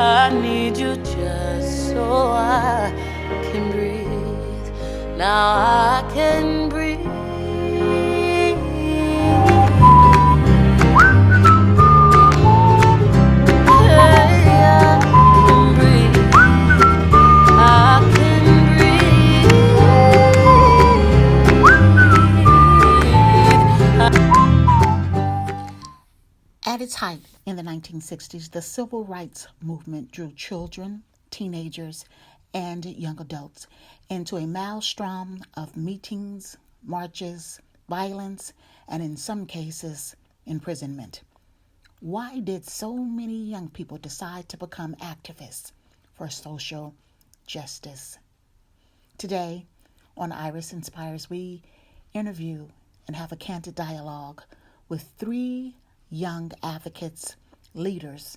I need you just so I can breathe. Now I can breathe. Yeah, I can breathe. I can breathe. At its height in the 1960s, the civil rights movement drew children, teenagers, and young adults into a maelstrom of meetings, marches, violence, and in some cases, imprisonment. Why did so many young people decide to become activists for social justice? Today, on Iris Inspires, we interview and have a candid dialogue with 3 young advocates, leaders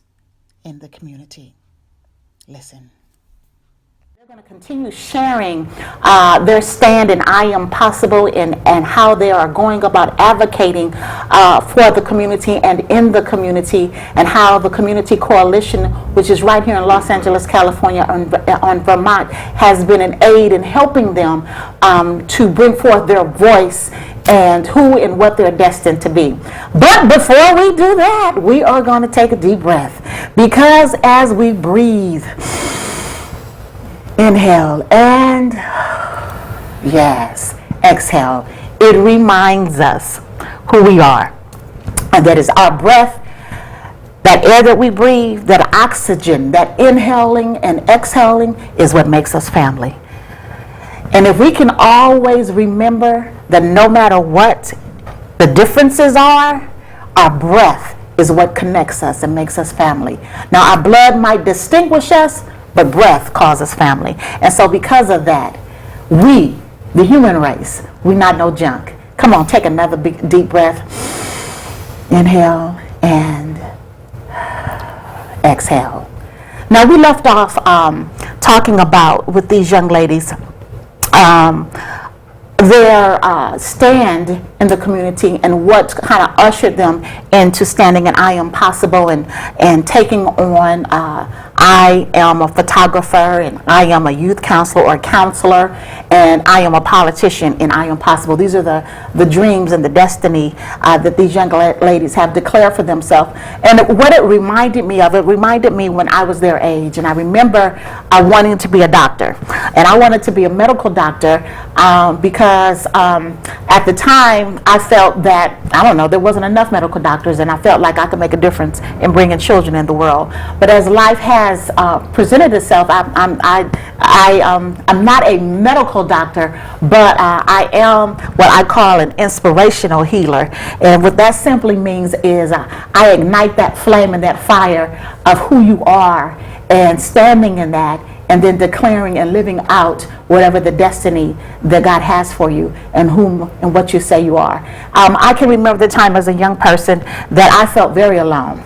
in the community. Listen. They're going to continue sharing their stand in I Am Possible and how they are going about advocating for the community and in the community, and how the Community Coalition, which is right here in Los Angeles, California, on Vermont, has been an aid in helping them to bring forth their voice and who and what they're destined to be. But before we do that, we are going to take a deep breath, because as we breathe, inhale and yes, exhale, it reminds us who we are. And that is our breath, that air that we breathe, that oxygen, that inhaling and exhaling is what makes us family. And if we can always remember that no matter what the differences are, our breath is what connects us and makes us family. Now, our blood might distinguish us, but breath causes family. And so because of that, we, the human race, we not no junk. Come on, take another big deep breath. Inhale and exhale. Now, we left off talking about, with these young ladies, their stand in the community and what kind of ushered them into standing in I Am Possible and taking on I am a photographer, and I am a youth counselor or counselor, and I am a politician in I Am Possible. These are the dreams and the destiny that these young ladies have declared for themselves. And what it reminded me of, it reminded me when I was their age, and I remember wanting to be a doctor. And I wanted to be a medical doctor because at the time I felt that, I don't know, there wasn't enough medical doctors, and I felt like I could make a difference in bringing children in the world. But as life has presented itself, I'm not a medical doctor, but I am what I call an inspirational healer. And what that simply means is I ignite that flame and that fire of who you are, and standing in that, and then declaring and living out whatever the destiny that God has for you and whom and what you say you are. I can remember the time as a young person that I felt very alone.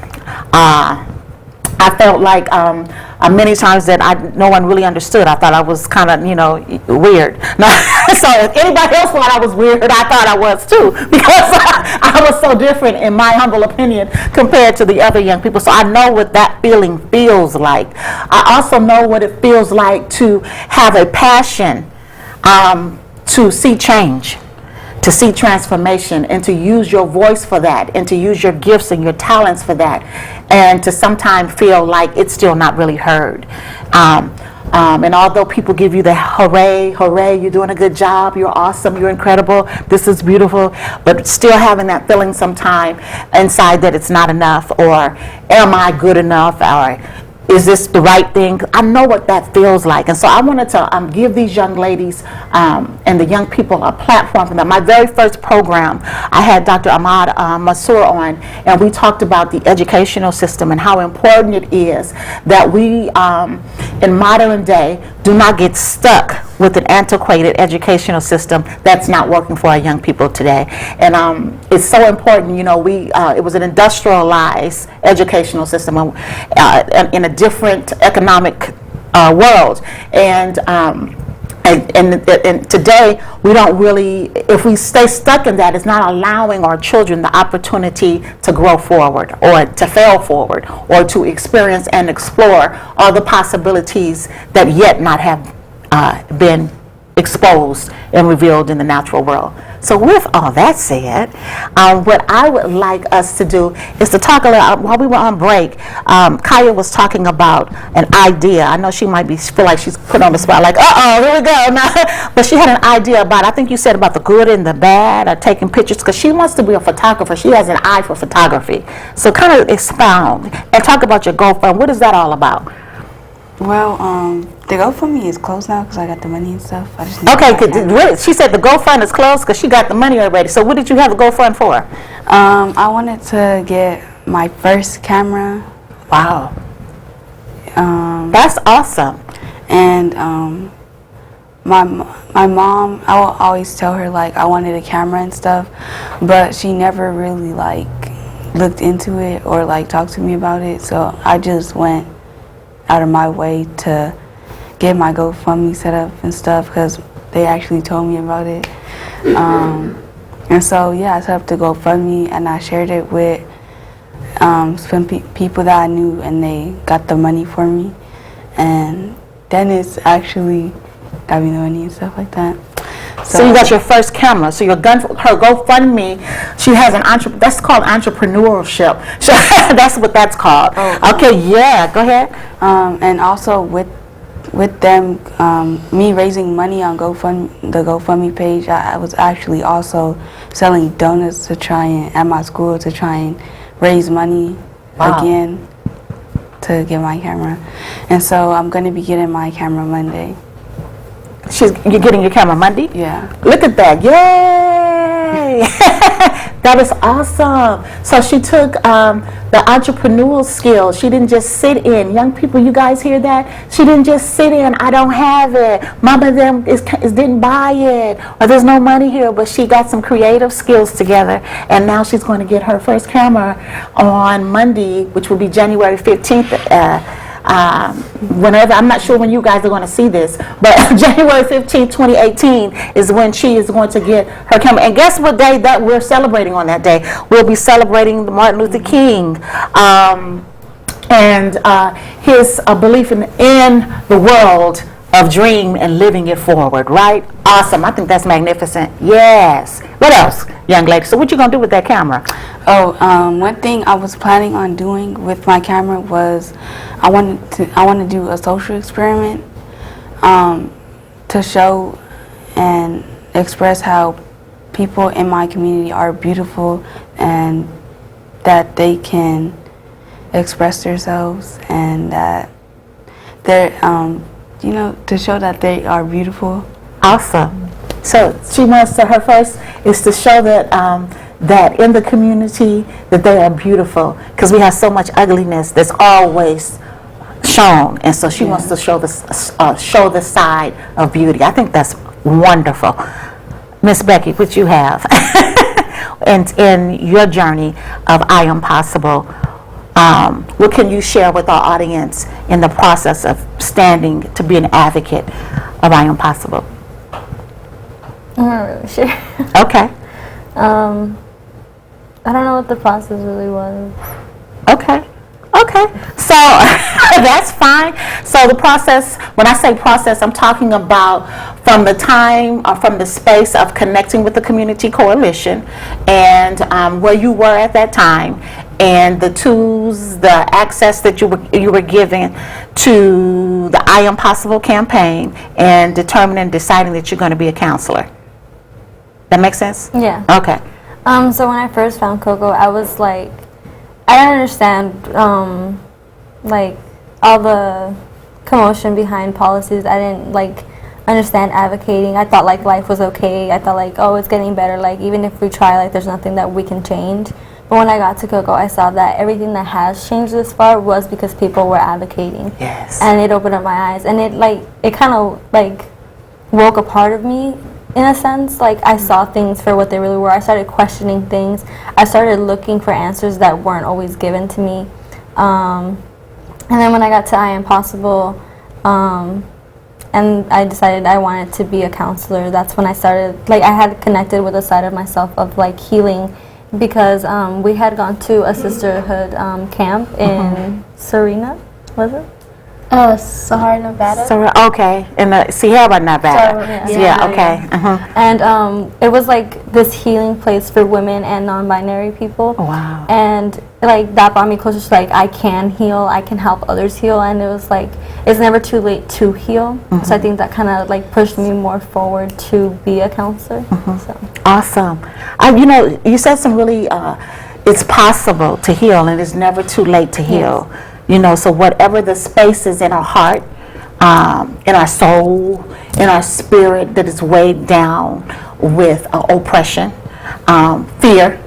I felt like many times that no one really understood. I thought I was kind of, weird. No, so if anybody else thought I was weird, I thought I was too, because I was so different, in my humble opinion, compared to the other young people. So I know what that feeling feels like. I also know what it feels like to have a passion to see change, to see transformation, and to use your voice for that, and to use your gifts and your talents for that, and to sometimes feel like it's still not really heard. And although people give you the hooray, hooray, you're doing a good job, you're awesome, you're incredible, this is beautiful, but still having that feeling sometime inside that it's not enough, or am I good enough, or is this the right thing? I know what that feels like. And so I wanted to give these young ladies and the young people a platform for them. My very first program, I had Dr. Ahmad Mansour on, and we talked about the educational system and how important it is that we, in modern day, do not get stuck with an antiquated educational system that's not working for our young people today. And it's so important, it was an industrialized educational system in a different economic world. And And today, we don't really, if we stay stuck in that, it's not allowing our children the opportunity to grow forward or to fail forward or to experience and explore all the possibilities that yet not have been exposed and revealed in the natural world. So with all that said, what I would like us to do is to talk a little, while we were on break, Kaya was talking about an idea. I know she might feel like she's put on the spot, like, uh-oh, here we go. Now, but she had an idea about, I think you said about the good and the bad, or taking pictures, because she wants to be a photographer. She has an eye for photography. So kind of expound and talk about your GoFundMe. What is that all about? Well, the GoFundMe is closed now because I got the money and stuff. I just need Okay, she said the GoFund is closed because she got the money already. So what did you have the GoFund for? I wanted to get my first camera. Wow. That's awesome. And my mom, I will always tell her like I wanted a camera and stuff, but she never really like looked into it or like talked to me about it. So I just went out of my way to get my GoFundMe set up and stuff because they actually told me about it. And so, yeah, I set up the GoFundMe and I shared it with some people that I knew, and they got the money for me. And Dennis actually got me the money and stuff like that. So you got your first camera. So her GoFundMe, she has that's called entrepreneurship. So that's what that's called. Oh. Okay, yeah, go ahead. And also with them, me raising money on the GoFundMe page, I was actually also selling donuts to try and, at my school, to try and raise money again to get my camera. And so I'm going to be getting my camera Monday. You're getting your camera Monday? Yeah. Look at that. Yay! That is awesome. So she took the entrepreneurial skills. She didn't just sit in. Young people, you guys hear that? She didn't just sit in. I don't have it. Mama them didn't buy it. Or there's no money here. But she got some creative skills together. And now she's going to get her first camera on Monday, which will be January 15th. Whenever, I'm not sure when you guys are going to see this, but January 15th, 2018 is when she is going to get her camera. And guess what day that we're celebrating on that day? We'll be celebrating the Martin Luther King and his belief in the world of dream and living it forward, right? Awesome. I think that's magnificent. Yes. What else, young lady? So what you going to do with that camera? One thing I was planning on doing with my camera was I want to do a social experiment to show and express how people in my community are beautiful and that they can express themselves and that they're to show that they are beautiful. Awesome. So she wants to, her first is to show that that in the community that they are beautiful, because we have so much ugliness that's always shown, and so she wants to show the side of beauty. I think that's wonderful. Miss Becky, what you have and in your journey of I Am Possible, what can you share with our audience in the process of standing to be an advocate of I Am Possible? I'm not really sure. Okay. I don't know what the process really was. Okay. So that's fine. So the process, when I say process, I'm talking about from the time or from the space of connecting with the Community Coalition and where you were at that time and the tools, the access that you were given to the I Am Possible campaign and deciding that you're going to be a counselor. That makes sense? Yeah. Okay. So when I first found Coco, I was like, I didn't understand like all the commotion behind policies. I didn't like understand advocating. I thought like life was okay. I thought like, oh, it's getting better. Like even if we try, like there's nothing that we can change. But when I got to Coco, I saw that everything that has changed this far was because people were advocating. Yes. And it opened up my eyes, and it kind of like woke a part of me. In a sense, like I saw things for what they really were. I started questioning things. I started looking for answers that weren't always given to me. And then when I got to I Am Possible, and and I decided I wanted to be a counselor. That's when I started, like, I had connected with a side of myself of, like, healing, because we had gone to a sisterhood camp in Serena, was it? Sahara, Nevada. So, okay, in the Sierra Nevada. Yeah, okay. And it was like this healing place for women and non-binary people. Wow. And like that brought me closer to, like, I can heal, I can help others heal, and it was like it's never too late to heal. So I think that kind of like pushed me more forward to be a counselor. So. Awesome. You know, you said some really, it's possible to heal, and it's never too late to heal. Yes. You know, so whatever the space is in our heart, in our soul, in our spirit that is weighed down with oppression, fear,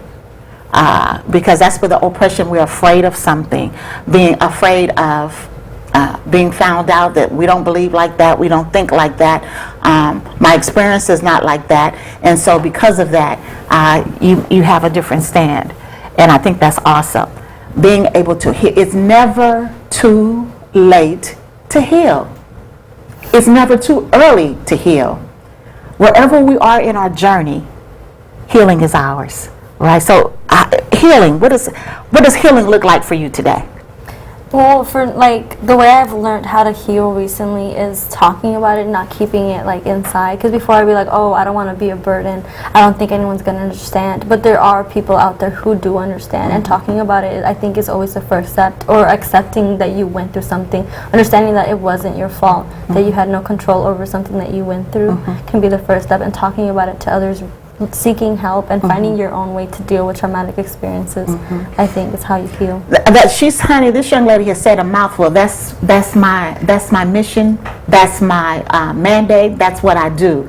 because that's where the oppression, we're afraid of something, being afraid of being found out that we don't believe like that, we don't think like that, my experience is not like that, and so because of that, you have a different stand, and I think that's awesome. Being able to heal. It's never too late to heal. It's never too early to heal. Wherever we are in our journey, healing is ours, right? So healing, what does healing look like for you today? Well, for like the way I've learned how to heal recently is talking about it, not keeping it like inside. Because before I'd be like, oh, I don't want to be a burden. I don't think anyone's going to understand. But there are people out there who do understand. And talking about it, I think, is always the first step. Or accepting that you went through something. Understanding that it wasn't your fault. That you had no control over something that you went through can be the first step. And talking about it to others, seeking help and finding your own way to deal with traumatic experiences, I think is how you heal. This young lady has said a mouthful. That's my mission. That's my mandate. That's what I do.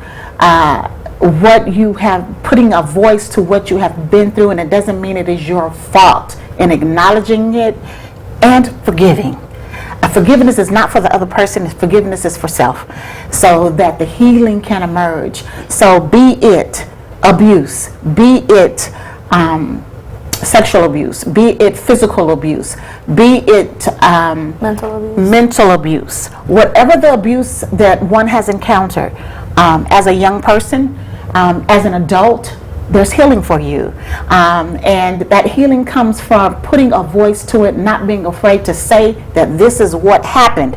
What you have, putting a voice to what you have been through, and it doesn't mean it is your fault. And acknowledging it and forgiving. Forgiveness is not for the other person. Forgiveness is for self, so that the healing can emerge. So be it abuse, be it sexual abuse, be it physical abuse, be it mental abuse, whatever the abuse that one has encountered as a young person, as an adult, there's healing for you, and that healing comes from putting a voice to it, not being afraid to say that this is what happened,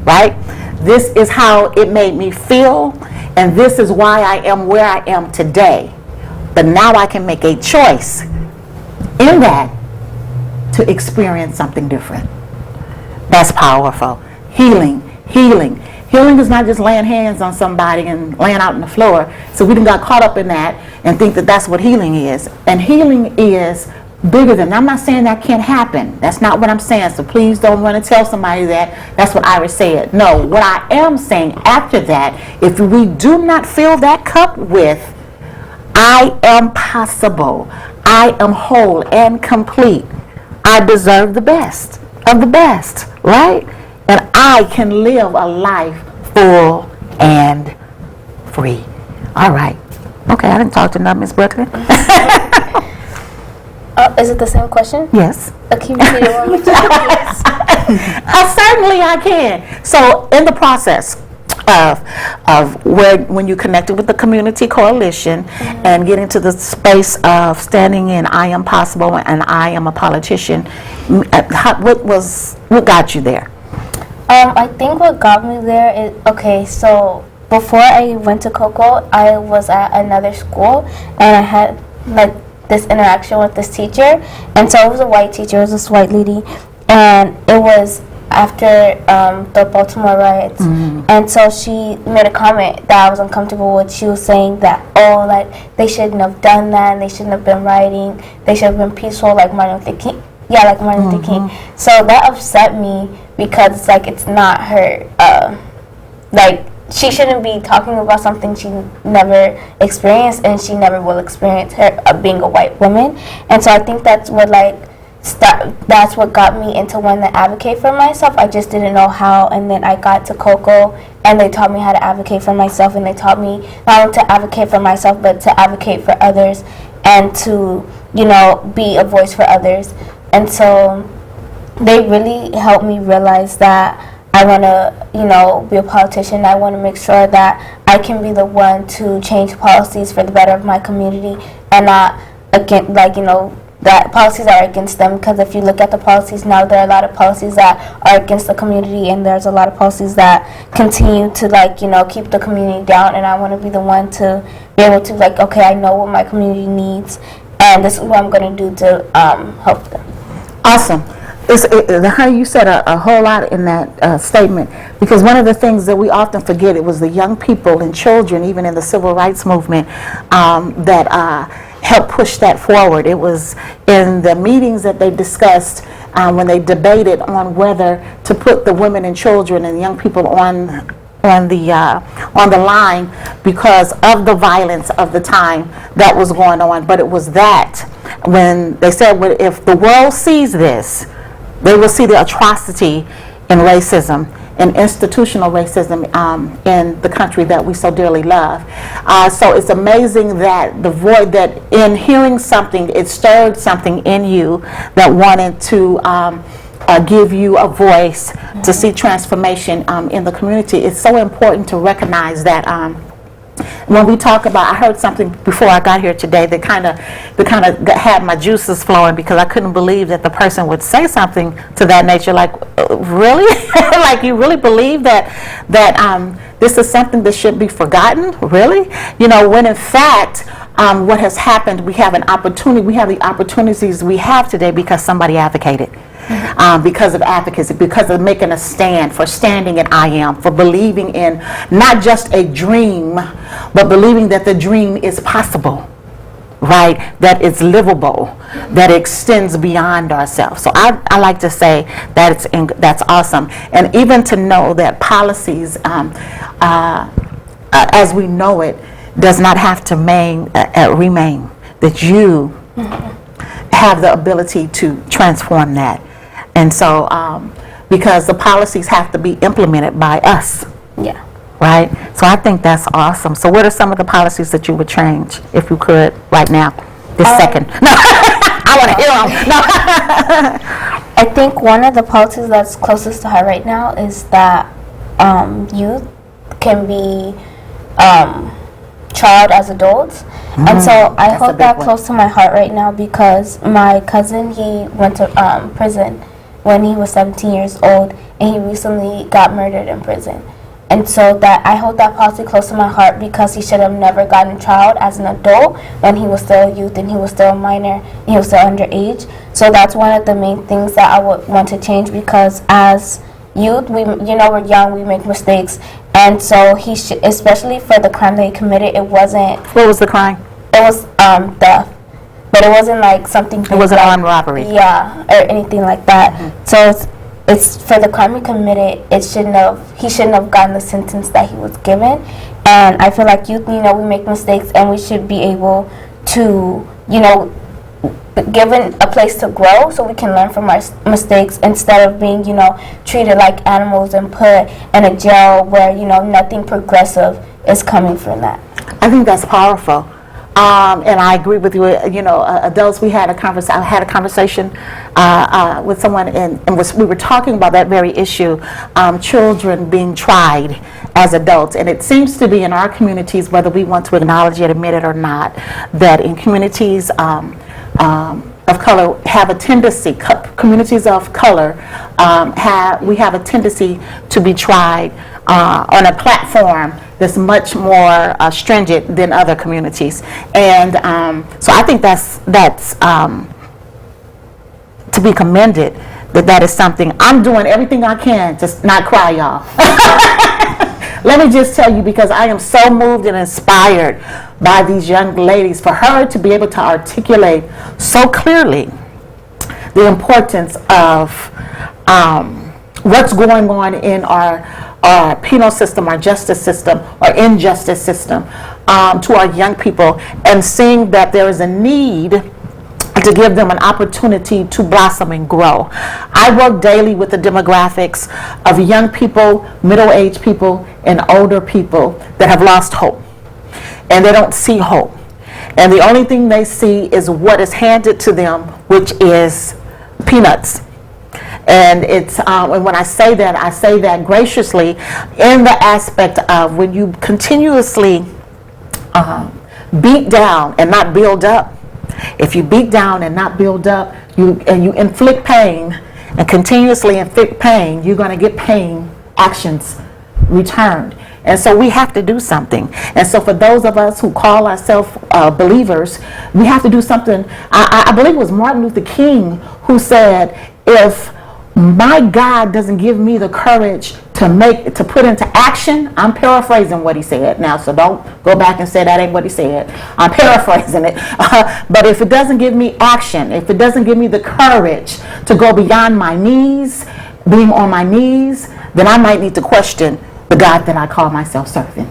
right? This is how it made me feel, and this is why I am where I am today. But now I can make a choice in that to experience something different. That's powerful. Healing. Healing is not just laying hands on somebody and laying out on the floor. So we done got caught up in that and think that that's what healing is. And healing is bigger than, I'm not saying that can't happen. That's not what I'm saying. So please don't run and tell somebody that that's what Iris said. No, what I am saying after that, if we do not fill that cup with, I am possible, I am whole and complete, I deserve the best of the best, right? And I can live a life full and free. All right. Okay, I didn't talk to enough, Miss Brooklyn. Is it the same question? Yes. Can you repeat it one more time, please? Certainly I can. So in the process of when you connected with the community coalition and get into the space of standing in I am possible and I am a politician, what got you there? I think what got me there is, okay, so before I went to Cocoa, I was at another school and I had like this interaction with this teacher, and so it was a white teacher, it was this white lady, and it was after the Baltimore riots, and so she made a comment that I was uncomfortable with. She was saying that, oh, like they shouldn't have done that, and they shouldn't have been rioting, they should have been peaceful like Martin Luther King. Yeah, like Martin Luther King. So that upset me because it's like it's not her, like she shouldn't be talking about something she never experienced, and she never will experience her being a white woman. And so I think that's what that's what got me into wanting to advocate for myself. I just didn't know how, and then I got to Cocoa and they taught me how to advocate for myself, and they taught me not only to advocate for myself but to advocate for others and to, you know, be a voice for others. And so they really helped me realize that I want to, be a politician. I want to make sure that I can be the one to change policies for the better of my community, and not against, that policies are against them. Because if you look at the policies now, there are a lot of policies that are against the community, and there's a lot of policies that continue to keep the community down. And I want to be the one to be able to okay, I know what my community needs, and this is what I'm going to do to help them. Awesome. How you said a whole lot in that statement, because one of the things that we often forget, it was the young people and children, even in the civil rights movement, that helped push that forward. It was in the meetings that they discussed when they debated on whether to put the women and children and young people on the line because of the violence of the time that was going on. But it was that when they said, well, if the world sees this, they will see the atrocity in racism and institutional racism in the country that we so dearly love. So it's amazing that the void, that in hearing something, it stirred something in you that wanted to give you a voice to see transformation in the community. It's so important to recognize that when we talk about, I heard something before I got here today that kind of had my juices flowing, because I couldn't believe that the person would say something to that nature. Like, really? Like, you really believe that this is something that should be forgotten? Really? When in fact, what has happened, we have an opportunity. We have the opportunities we have today because somebody advocated. Because of advocacy, because of making a stand, for standing in IAM, for believing in not just a dream, but believing that the dream is possible, right? That it's livable, that extends beyond ourselves. So I like to say that that's awesome. And even to know that policies, as we know it, does not have to remain, that you have the ability to transform that. And so, because the policies have to be implemented by us. Yeah. Right? So I think that's awesome. So what are some of the policies that you would change, if you could, right now, this second? No, I want to hear them. No. I think one of the policies that's closest to heart right now is that youth can be tried as adults. And so I hold that close to my heart right now, because my cousin, he went to prison when he was 17 years old, and he recently got murdered in prison. And so that I hold that policy close to my heart, because he should have never gotten tried as an adult when he was still a youth and he was still a minor and he was still underage. So that's one of the main things that I would want to change, because as youth, we're young, we make mistakes. And so he should, especially for the crime that he committed, it wasn't... What was the crime? It was theft. But it wasn't like something... It wasn't armed robbery. Yeah, or anything like that. Mm-hmm. So it's for the crime he committed, he shouldn't have gotten the sentence that he was given. And I feel like youth, we make mistakes, and we should be able to, given a place to grow so we can learn from our mistakes, instead of being, treated like animals and put in a jail where, nothing progressive is coming from that. I think that's powerful. And I agree with you. Adults, I had a conversation with someone, and we were talking about that very issue, children being tried as adults. And it seems to be in our communities, whether we want to acknowledge it, admit it or not, that in communities of color have a tendency, communities of color we have a tendency to be tried on a platform that's much more stringent than other communities. And so I think that's to be commended, that is something. I'm doing everything I can to not cry, y'all. Let me just tell you, because I am so moved and inspired by these young ladies, for her to be able to articulate so clearly the importance of what's going on in our penal system, our justice system, our injustice system, to our young people, and seeing that there is a need to give them an opportunity to blossom and grow. I work daily with the demographics of young people, middle-aged people, and older people that have lost hope, and they don't see hope. And the only thing they see is what is handed to them, which is peanuts. And it's and when I say that graciously in the aspect of when you continuously beat down and not build up. If you beat down and not build up, you inflict pain and continuously inflict pain, you're going to get pain actions returned. And so we have to do something. And so for those of us who call ourselves believers, we have to do something. I believe it was Martin Luther King who said, if my God doesn't give me the courage to put into action, I'm paraphrasing what he said now, so don't go back and say that ain't what he said. I'm paraphrasing it. But if it doesn't give me action, if it doesn't give me the courage to go beyond my knees, being on my knees, then I might need to question the God that I call myself serving.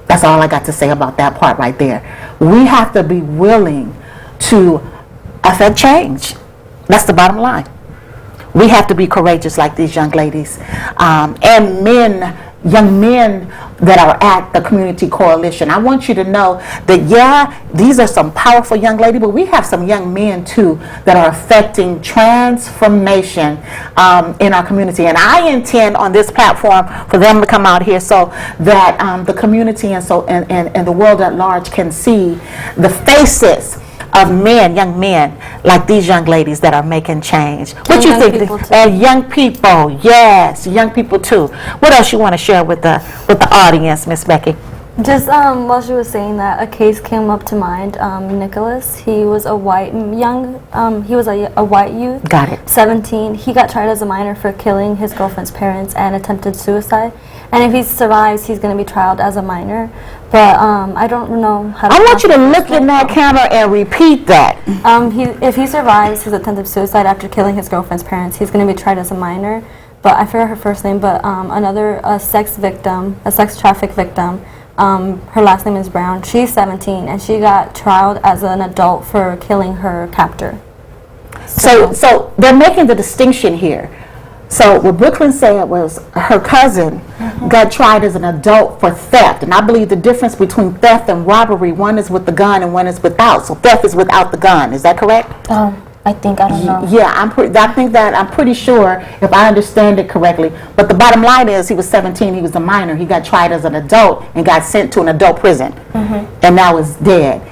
That's all I got to say about that part right there. We have to be willing to affect change. That's the bottom line. We have to be courageous like these young ladies and men, young men that are at the Community Coalition. I want you to know that, yeah, these are some powerful young ladies, but we have some young men too that are affecting transformation in our community. And I intend on this platform for them to come out here so that the community and the world at large can see the faces of men, young men like these young ladies that are making change. What you think? And young people, yes, young people too. What else you want to share with the audience, Miss Becky? Just while she was saying that, a case came up to mind. Nicholas, he was a white a white youth. Got it. 17. He got tried as a minor for killing his girlfriend's parents and attempted suicide. And if he survives, he's going to be trialed as a minor. But I don't know how to. I want you to look in that camera and repeat that. If he survives his attempted suicide after killing his girlfriend's parents, he's going to be tried as a minor. But I forget her first name. But a sex traffic victim. Her last name is Brown. She's 17, and she got trialed as an adult for killing her captor. So they're making the distinction here. So what Brooklyn said was her cousin got tried as an adult for theft. And I believe the difference between theft and robbery, one is with the gun and one is without. So theft is without the gun. Is that correct? I don't know. Yeah, I'm pretty sure if I understand it correctly. But the bottom line is he was 17, he was a minor. He got tried as an adult and got sent to an adult prison. And now is dead.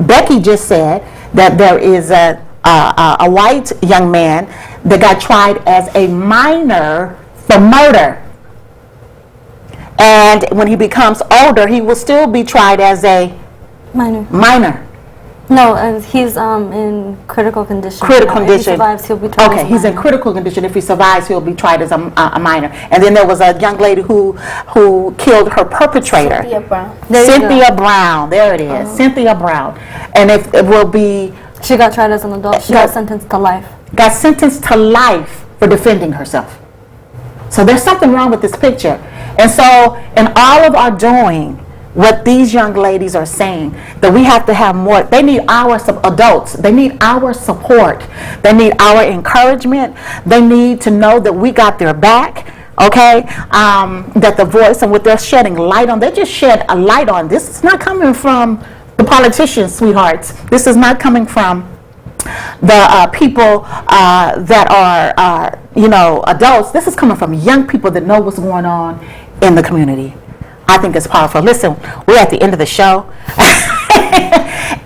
Becky just said that there is a white young man that got tried as a minor for murder. And when he becomes older, he will still be tried as a minor. No, he's in critical condition. Critical condition. If he survives, he'll be tried as a minor. He's in critical condition. If he survives, he'll be tried as a minor. And then there was a young lady who killed her perpetrator. Cynthia Brown. There it is. Cynthia Brown. And if it will be. She got tried as an adult. She got sentenced to life. Got sentenced to life for defending herself. So there's something wrong with this picture. And so in all of our doing, what these young ladies are saying, that we have to have more. They need our adults. They need our support. They need our encouragement. They need to know that we got their back. Okay, that the voice and what they're shedding light on, they just shed a light on. This is not coming from the politicians, sweethearts. This is not coming from the people that are, adults. This is coming from young people that know what's going on in the community. I think it's powerful. Listen, we're at the end of the show,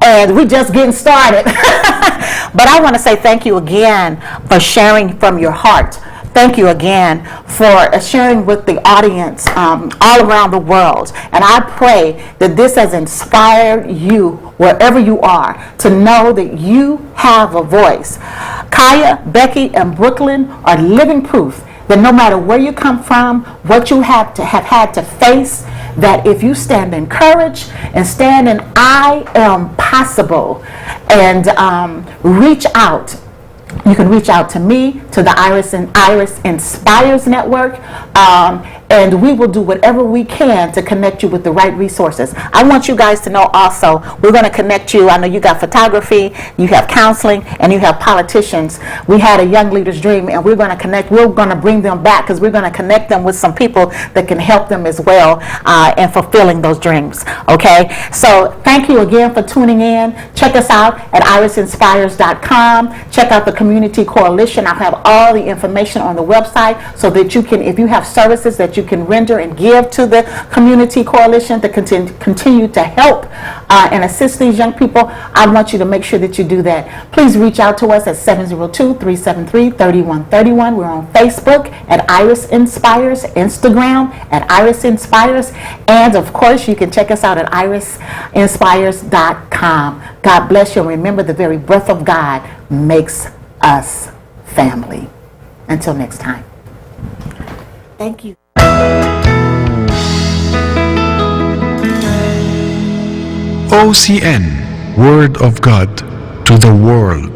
and we're just getting started. But I want to say thank you again for sharing from your heart. Thank you again for sharing with the audience all around the world. And I pray that this has inspired you, wherever you are, to know that you have a voice. Kaya, Becky, and Brooklyn are living proof that no matter where you come from, what you have had to face, that if you stand in courage and stand in I am possible and reach out, you can reach out to me, to the Iris Inspires Network, and we will do whatever we can to connect you with the right resources. I want you guys to know also, we're going to connect you. I know you got photography, you have counseling, and you have politicians. We had a Young Leaders Dream, and we're going to connect. We're going to bring them back because we're going to connect them with some people that can help them as well in fulfilling those dreams. Okay? So thank you again for tuning in. Check us out at irisinspires.com. Check out the Community Coalition. I'll have all the information on the website so that you can, if you have services that you can render and give to the Community Coalition to continue to help and assist these young people, I want you to make sure that you do that. Please reach out to us at 702-373-3131. We're on Facebook at Iris Inspires, Instagram at Iris Inspires, and of course you can check us out at irisinspires.com. God bless you, and remember, the very breath of God makes us family. Until next time. Thank you. OCN, Word of God to the World.